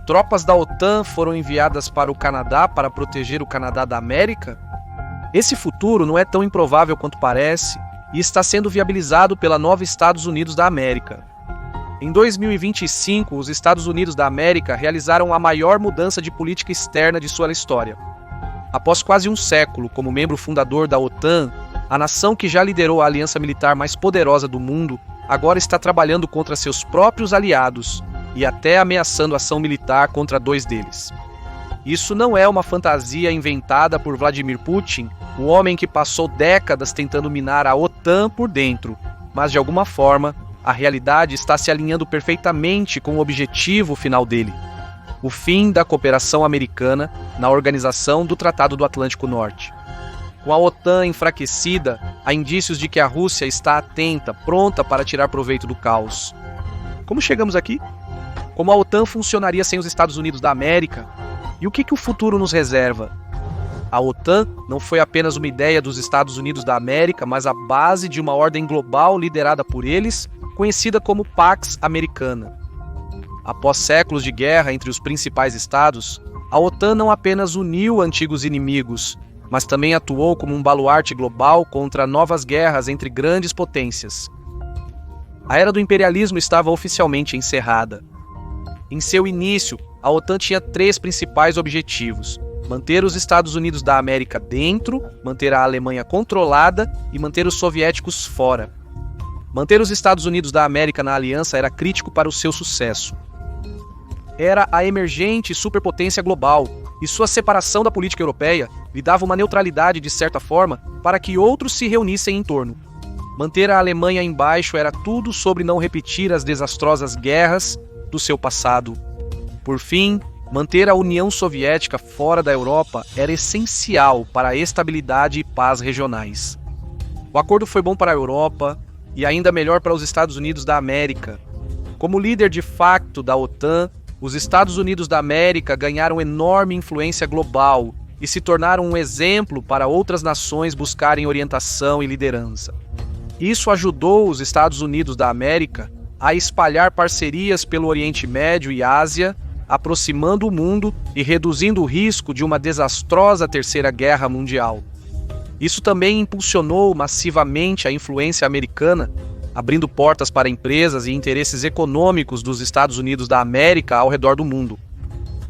tropas da OTAN foram enviadas para o Canadá para proteger o Canadá da América? Esse futuro não é tão improvável quanto parece e está sendo viabilizado pela nova Estados Unidos da América. Em 2025, os Estados Unidos da América realizaram a maior mudança de política externa de sua história. Após quase um século como membro fundador da OTAN, a nação que já liderou a aliança militar mais poderosa do mundo agora está trabalhando contra seus próprios aliados e até ameaçando ação militar contra 2 deles. Isso não é uma fantasia inventada por Vladimir Putin, o homem que passou décadas tentando minar a OTAN por dentro, mas de alguma forma, a realidade está se alinhando perfeitamente com o objetivo final dele: o fim da cooperação americana na organização do Tratado do Atlântico Norte. Com a OTAN enfraquecida, há indícios de que a Rússia está atenta, pronta para tirar proveito do caos. Como chegamos aqui? Como a OTAN funcionaria sem os Estados Unidos da América? E o que o futuro nos reserva? A OTAN não foi apenas uma ideia dos Estados Unidos da América, mas a base de uma ordem global liderada por eles, conhecida como Pax Americana. Após séculos de guerra entre os principais estados, a OTAN não apenas uniu antigos inimigos, mas também atuou como um baluarte global contra novas guerras entre grandes potências. A era do imperialismo estava oficialmente encerrada. Em seu início, a OTAN tinha 3 principais objetivos: manter os Estados Unidos da América dentro, manter a Alemanha controlada e manter os soviéticos fora. Manter os Estados Unidos da América na aliança era crítico para o seu sucesso. Era a emergente superpotência global, e sua separação da política europeia lhe dava uma neutralidade de certa forma para que outros se reunissem em torno. Manter a Alemanha embaixo era tudo sobre não repetir as desastrosas guerras do seu passado. Por fim, manter a União Soviética fora da Europa era essencial para a estabilidade e paz regionais. O acordo foi bom para a Europa e ainda melhor para os Estados Unidos da América. Como líder de facto da OTAN, os Estados Unidos da América ganharam enorme influência global e se tornaram um exemplo para outras nações buscarem orientação e liderança. Isso ajudou os Estados Unidos da América a espalhar parcerias pelo Oriente Médio e Ásia, aproximando o mundo e reduzindo o risco de uma desastrosa Terceira Guerra Mundial. Isso também impulsionou massivamente a influência americana, abrindo portas para empresas e interesses econômicos dos Estados Unidos da América ao redor do mundo.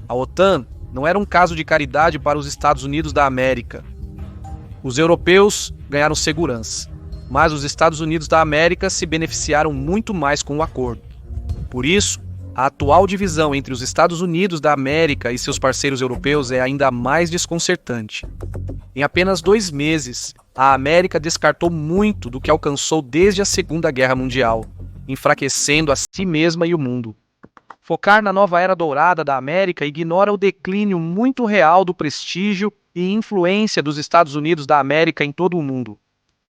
A OTAN não era um caso de caridade para os Estados Unidos da América. Os europeus ganharam segurança, mas os Estados Unidos da América se beneficiaram muito mais com o acordo. Por isso, a atual divisão entre os Estados Unidos da América e seus parceiros europeus é ainda mais desconcertante. Em apenas 2 meses, a América descartou muito do que alcançou desde a Segunda Guerra Mundial, enfraquecendo a si mesma e o mundo. Focar na nova era dourada da América ignora o declínio muito real do prestígio e influência dos Estados Unidos da América em todo o mundo.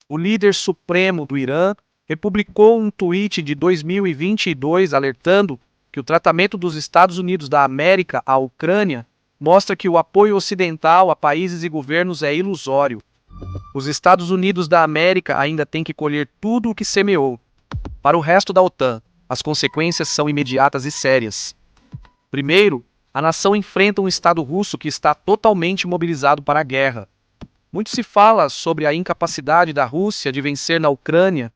O líder supremo do Irã republicou um tweet de 2022 alertando que o tratamento dos Estados Unidos da América à Ucrânia mostra que o apoio ocidental a países e governos é ilusório. Os Estados Unidos da América ainda têm que colher tudo o que semeou. Para o resto da OTAN, as consequências são imediatas e sérias. Primeiro, a nação enfrenta um Estado russo que está totalmente mobilizado para a guerra. Muito se fala sobre a incapacidade da Rússia de vencer na Ucrânia,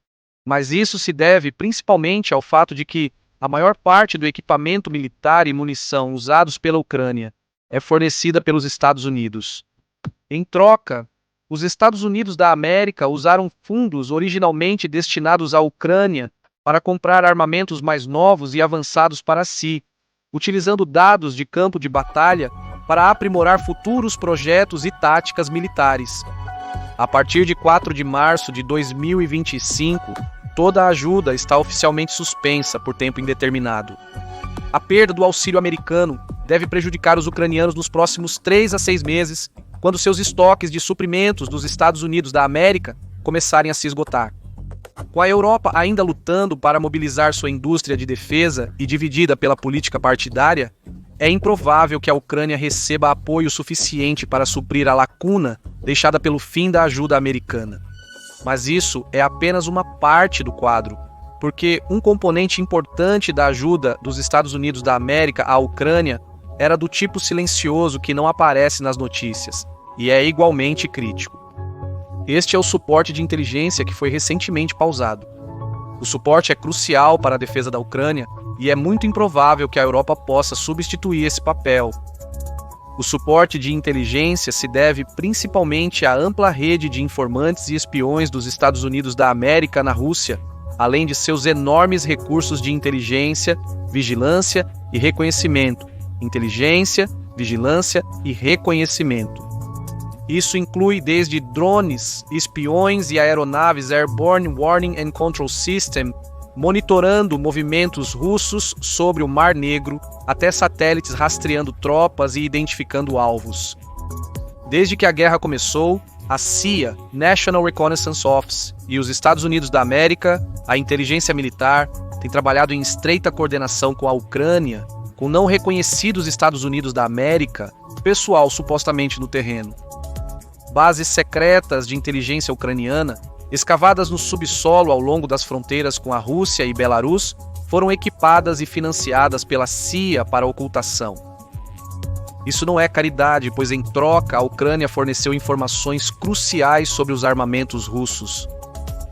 mas isso se deve principalmente ao fato de que a maior parte do equipamento militar e munição usados pela Ucrânia é fornecida pelos Estados Unidos. Em troca, os Estados Unidos da América usaram fundos originalmente destinados à Ucrânia para comprar armamentos mais novos e avançados para si, utilizando dados de campo de batalha para aprimorar futuros projetos e táticas militares. A partir de 4 de março de 2025, toda a ajuda está oficialmente suspensa por tempo indeterminado. A perda do auxílio americano deve prejudicar os ucranianos nos próximos 3 a 6 meses, quando seus estoques de suprimentos dos Estados Unidos da América começarem a se esgotar. Com a Europa ainda lutando para mobilizar sua indústria de defesa e dividida pela política partidária, é improvável que a Ucrânia receba apoio suficiente para suprir a lacuna deixada pelo fim da ajuda americana. Mas isso é apenas uma parte do quadro, porque um componente importante da ajuda dos Estados Unidos da América à Ucrânia era do tipo silencioso que não aparece nas notícias e é igualmente crítico. Este é o suporte de inteligência que foi recentemente pausado. O suporte é crucial para a defesa da Ucrânia e é muito improvável que a Europa possa substituir esse papel. O suporte de inteligência se deve principalmente à ampla rede de informantes e espiões dos Estados Unidos da América na Rússia, além de seus enormes recursos de inteligência, vigilância e reconhecimento. Inteligência, vigilância e reconhecimento. Isso inclui desde drones, espiões e aeronaves Airborne Warning and Control System, monitorando movimentos russos sobre o Mar Negro, até satélites rastreando tropas e identificando alvos. Desde que a guerra começou, a CIA, National Reconnaissance Office, e os Estados Unidos da América, a inteligência militar, têm trabalhado em estreita coordenação com a Ucrânia, com não reconhecidos Estados Unidos da América, pessoal supostamente no terreno. Bases secretas de inteligência ucraniana, escavadas no subsolo ao longo das fronteiras com a Rússia e Belarus, foram equipadas e financiadas pela CIA para ocultação. Isso não é caridade, pois em troca a Ucrânia forneceu informações cruciais sobre os armamentos russos.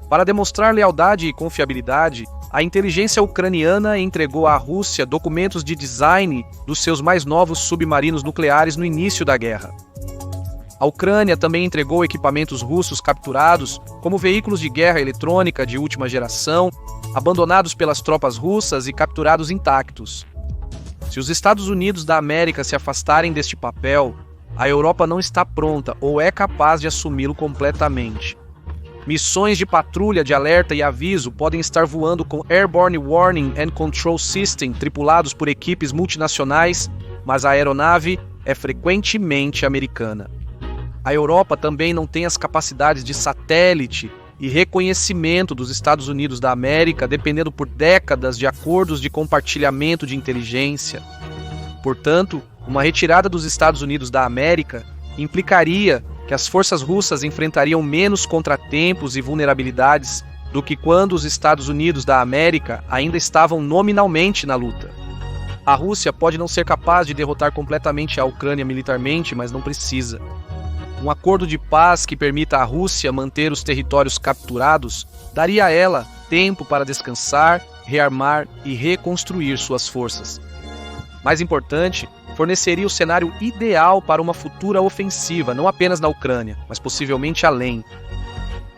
Para demonstrar lealdade e confiabilidade, a inteligência ucraniana entregou à Rússia documentos de design dos seus mais novos submarinos nucleares no início da guerra. A Ucrânia também entregou equipamentos russos capturados, como veículos de guerra eletrônica de última geração, abandonados pelas tropas russas e capturados intactos. Se os Estados Unidos da América se afastarem deste papel, a Europa não está pronta ou é capaz de assumi-lo completamente. Missões de patrulha de alerta e aviso podem estar voando com Airborne Warning and Control System tripulados por equipes multinacionais, mas a aeronave é frequentemente americana. A Europa também não tem as capacidades de satélite e reconhecimento dos Estados Unidos da América, dependendo por décadas de acordos de compartilhamento de inteligência. Portanto, uma retirada dos Estados Unidos da América implicaria que as forças russas enfrentariam menos contratempos e vulnerabilidades do que quando os Estados Unidos da América ainda estavam nominalmente na luta. A Rússia pode não ser capaz de derrotar completamente a Ucrânia militarmente, mas não precisa. Um acordo de paz que permita à Rússia manter os territórios capturados daria a ela tempo para descansar, rearmar e reconstruir suas forças. Mais importante, forneceria o cenário ideal para uma futura ofensiva, não apenas na Ucrânia, mas possivelmente além.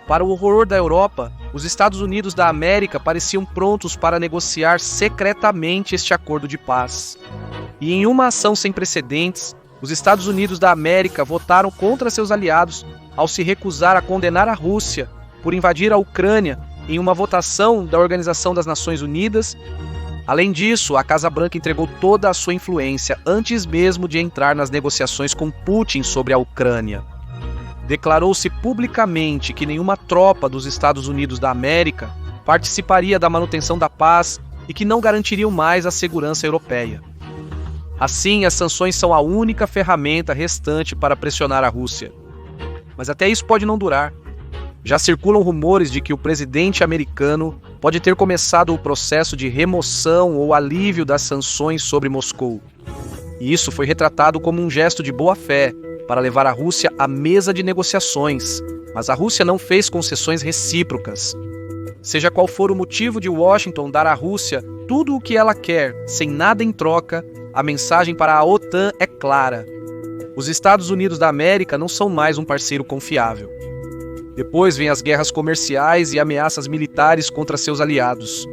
Para o horror da Europa, os Estados Unidos da América pareciam prontos para negociar secretamente este acordo de paz. E em uma ação sem precedentes, os Estados Unidos da América votaram contra seus aliados ao se recusar a condenar a Rússia por invadir a Ucrânia em uma votação da Organização das Nações Unidas. Além disso, a Casa Branca entregou toda a sua influência antes mesmo de entrar nas negociações com Putin sobre a Ucrânia. Declarou-se publicamente que nenhuma tropa dos Estados Unidos da América participaria da manutenção da paz e que não garantiriam mais a segurança europeia. Assim, as sanções são a única ferramenta restante para pressionar a Rússia. Mas até isso pode não durar. Já circulam rumores de que o presidente americano pode ter começado o processo de remoção ou alívio das sanções sobre Moscou. E isso foi retratado como um gesto de boa-fé para levar a Rússia à mesa de negociações, mas a Rússia não fez concessões recíprocas. Seja qual for o motivo de Washington dar à Rússia tudo o que ela quer, sem nada em troca, a mensagem para a OTAN é clara. Os Estados Unidos da América não são mais um parceiro confiável. Depois vêm as guerras comerciais e ameaças militares contra seus aliados.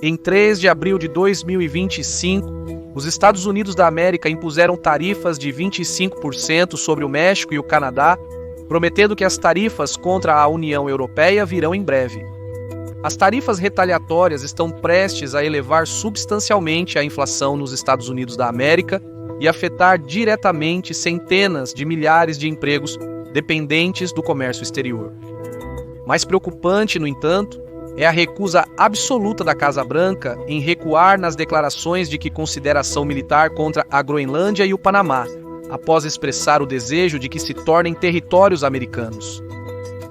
Em 3 de abril de 2025, os Estados Unidos da América impuseram tarifas de 25% sobre o México e o Canadá, prometendo que as tarifas contra a União Europeia virão em breve. As tarifas retaliatórias estão prestes a elevar substancialmente a inflação nos Estados Unidos da América e afetar diretamente centenas de milhares de empregos dependentes do comércio exterior. Mais preocupante, no entanto, é a recusa absoluta da Casa Branca em recuar nas declarações de que considera ação militar contra a Groenlândia e o Panamá, após expressar o desejo de que se tornem territórios americanos.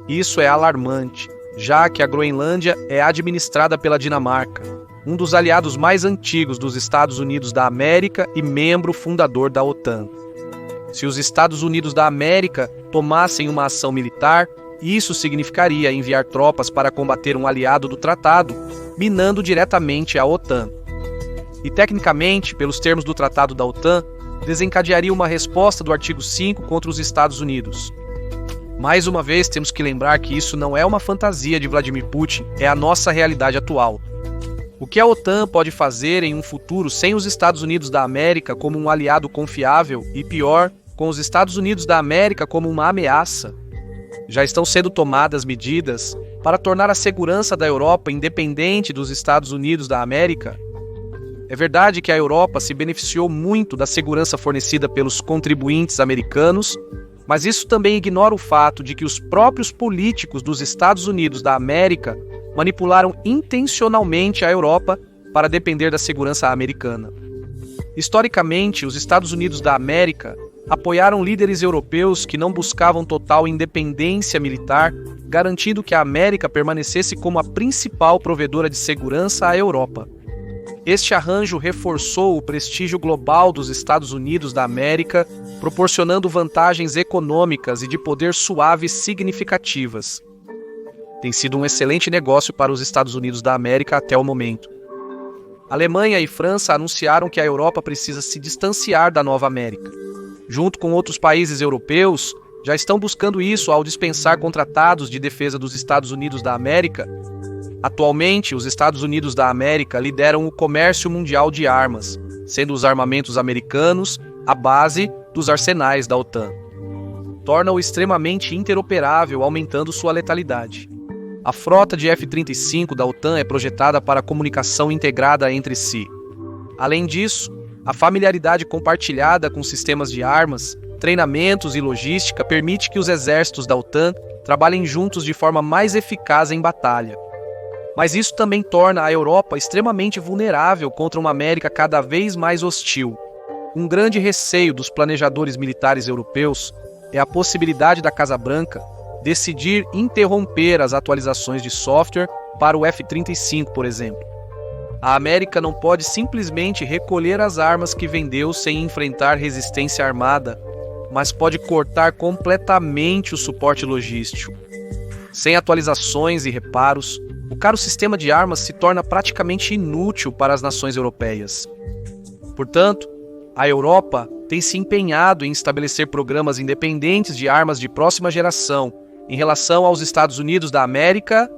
Isso é alarmante, já que a Groenlândia é administrada pela Dinamarca. um dos aliados mais antigos dos Estados Unidos da América e membro fundador da OTAN. Se os Estados Unidos da América tomassem uma ação militar, isso significaria enviar tropas para combater um aliado do tratado, minando diretamente a OTAN. E tecnicamente, pelos termos do Tratado da OTAN, desencadearia uma resposta do artigo 5 contra os Estados Unidos. Mais uma vez, temos que lembrar que isso não é uma fantasia de Vladimir Putin, é a nossa realidade atual. O que a OTAN pode fazer em um futuro sem os Estados Unidos da América como um aliado confiável e, pior, com os Estados Unidos da América como uma ameaça? Já estão sendo tomadas medidas para tornar a segurança da Europa independente dos Estados Unidos da América? É verdade que a Europa se beneficiou muito da segurança fornecida pelos contribuintes americanos, mas isso também ignora o fato de que os próprios políticos dos Estados Unidos da América manipularam intencionalmente a Europa para depender da segurança americana. Historicamente, os Estados Unidos da América apoiaram líderes europeus que não buscavam total independência militar, garantindo que a América permanecesse como a principal provedora de segurança à Europa. Este arranjo reforçou o prestígio global dos Estados Unidos da América, proporcionando vantagens econômicas e de poder suave significativas. Tem sido um excelente negócio para os Estados Unidos da América até o momento. Alemanha e França anunciaram que a Europa precisa se distanciar da Nova América. Junto com outros países europeus, já estão buscando isso ao dispensar contratados de defesa dos Estados Unidos da América. Atualmente, os Estados Unidos da América lideram o comércio mundial de armas, sendo os armamentos americanos a base dos arsenais da OTAN. Torna-o extremamente interoperável, aumentando sua letalidade. A frota de F-35 da OTAN é projetada para comunicação integrada entre si. Além disso, a familiaridade compartilhada com sistemas de armas, treinamentos e logística permite que os exércitos da OTAN trabalhem juntos de forma mais eficaz em batalha. Mas isso também torna a Europa extremamente vulnerável contra uma América cada vez mais hostil. Um grande receio dos planejadores militares europeus é a possibilidade da Casa Branca decidir interromper as atualizações de software para o F-35, por exemplo. A América não pode simplesmente recolher as armas que vendeu sem enfrentar resistência armada, mas pode cortar completamente o suporte logístico. Sem atualizações e reparos, o caro sistema de armas se torna praticamente inútil para as nações europeias. Portanto, a Europa tem se empenhado em estabelecer programas independentes de armas de próxima geração em relação aos Estados Unidos da América.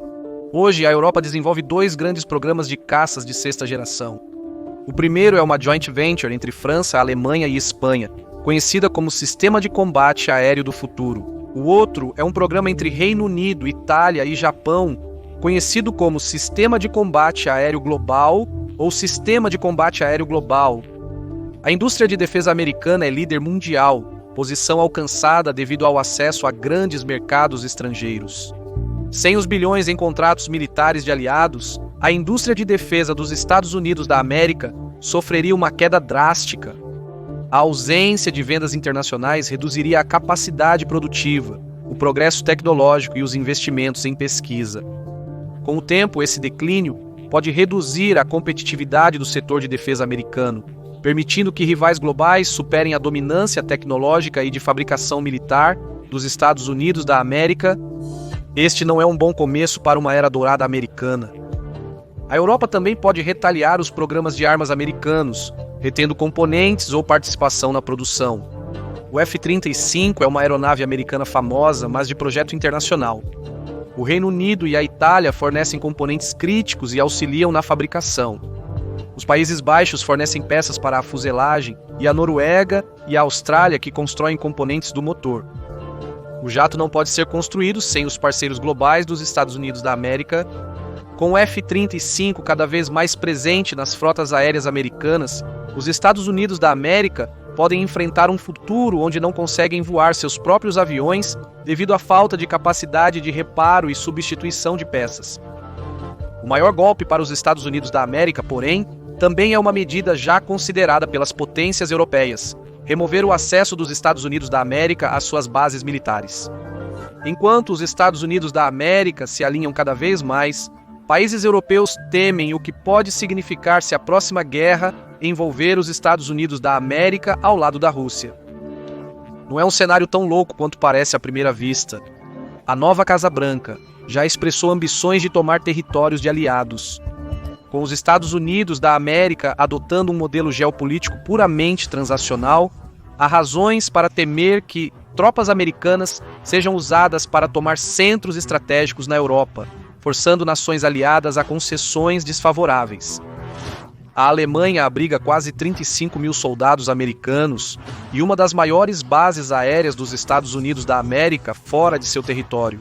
Hoje, a Europa desenvolve 2 grandes programas de caças de 6ª geração. O primeiro é uma joint venture entre França, Alemanha e Espanha, conhecida como Sistema de Combate Aéreo do Futuro. O outro é um programa entre Reino Unido, Itália e Japão, conhecido como Sistema de Combate Aéreo Global ou Sistema de Combate Aéreo Global. A indústria de defesa americana é líder mundial, posição alcançada devido ao acesso a grandes mercados estrangeiros. Sem os bilhões em contratos militares de aliados, a indústria de defesa dos Estados Unidos da América sofreria uma queda drástica. A ausência de vendas internacionais reduziria a capacidade produtiva, o progresso tecnológico e os investimentos em pesquisa. Com o tempo, esse declínio pode reduzir a competitividade do setor de defesa americano, permitindo que rivais globais superem a dominância tecnológica e de fabricação militar dos Estados Unidos da América. Este não é um bom começo para uma era dourada americana. A Europa também pode retaliar os programas de armas americanos, retendo componentes ou participação na produção. O F-35 é uma aeronave americana famosa, mas de projeto internacional. O Reino Unido e a Itália fornecem componentes críticos e auxiliam na fabricação. Os Países Baixos fornecem peças para a fuselagem e a Noruega e a Austrália que constroem componentes do motor. O jato não pode ser construído sem os parceiros globais dos Estados Unidos da América. Com o F-35 cada vez mais presente nas frotas aéreas americanas, os Estados Unidos da América podem enfrentar um futuro onde não conseguem voar seus próprios aviões devido à falta de capacidade de reparo e substituição de peças. O maior golpe para os Estados Unidos da América, porém, também é uma medida já considerada pelas potências europeias: remover o acesso dos Estados Unidos da América às suas bases militares. Enquanto os Estados Unidos da América se alinham cada vez mais, Países europeus temem o que pode significar se a próxima guerra envolver os Estados Unidos da América ao lado da Rússia. Não é um cenário tão louco quanto parece à primeira vista. A nova Casa Branca já expressou ambições de tomar territórios de aliados. Com os Estados Unidos da América adotando um modelo geopolítico puramente transacional, há razões para temer que tropas americanas sejam usadas para tomar centros estratégicos na Europa, forçando nações aliadas a concessões desfavoráveis. A Alemanha abriga quase 35 mil soldados americanos e uma das maiores bases aéreas dos Estados Unidos da América fora de seu território.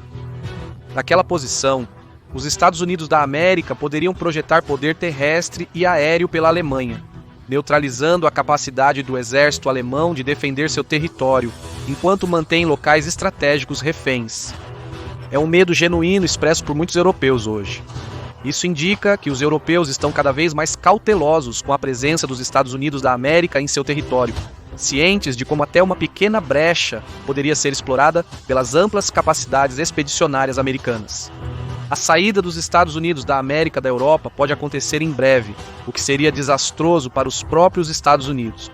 Naquela posição, os Estados Unidos da América poderiam projetar poder terrestre e aéreo pela Alemanha, neutralizando a capacidade do exército alemão de defender seu território, enquanto mantém locais estratégicos reféns. É um medo genuíno expresso por muitos europeus hoje. Isso indica que os europeus estão cada vez mais cautelosos com a presença dos Estados Unidos da América em seu território, cientes de como até uma pequena brecha poderia ser explorada pelas amplas capacidades expedicionárias americanas. A saída dos Estados Unidos da América da Europa pode acontecer em breve, o que seria desastroso para os próprios Estados Unidos.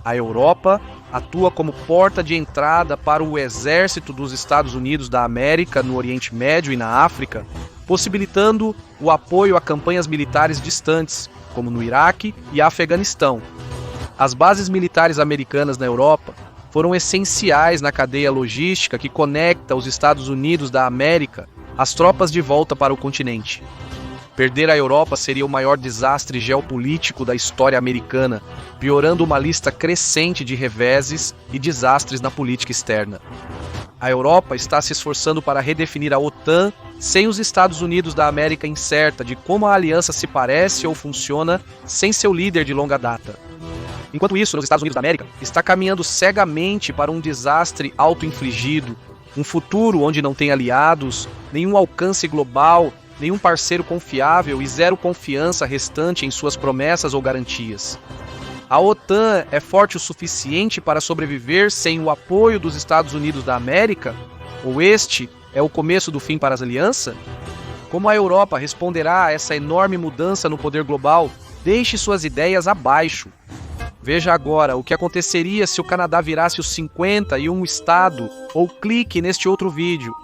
A Europa atua como porta de entrada para o exército dos Estados Unidos da América no Oriente Médio e na África, possibilitando o apoio a campanhas militares distantes, como no Iraque e Afeganistão. As bases militares americanas na Europa foram essenciais na cadeia logística que conecta os Estados Unidos da América às tropas de volta para o continente. Perder a Europa seria o maior desastre geopolítico da história americana, piorando uma lista crescente de reveses e desastres na política externa. A Europa está se esforçando para redefinir a OTAN sem os Estados Unidos da América incerta de como a aliança se parece ou funciona sem seu líder de longa data. Enquanto isso, os Estados Unidos da América está caminhando cegamente para um desastre auto-infligido, um futuro onde não tem aliados, nenhum alcance global, nenhum parceiro confiável e zero confiança restante em suas promessas ou garantias. A OTAN é forte o suficiente para sobreviver sem o apoio dos Estados Unidos da América? Ou este é o começo do fim para as alianças? Como a Europa responderá a essa enorme mudança no poder global? Deixe suas ideias abaixo. Veja agora o que aconteceria se o Canadá virasse o 51 estado, ou clique neste outro vídeo.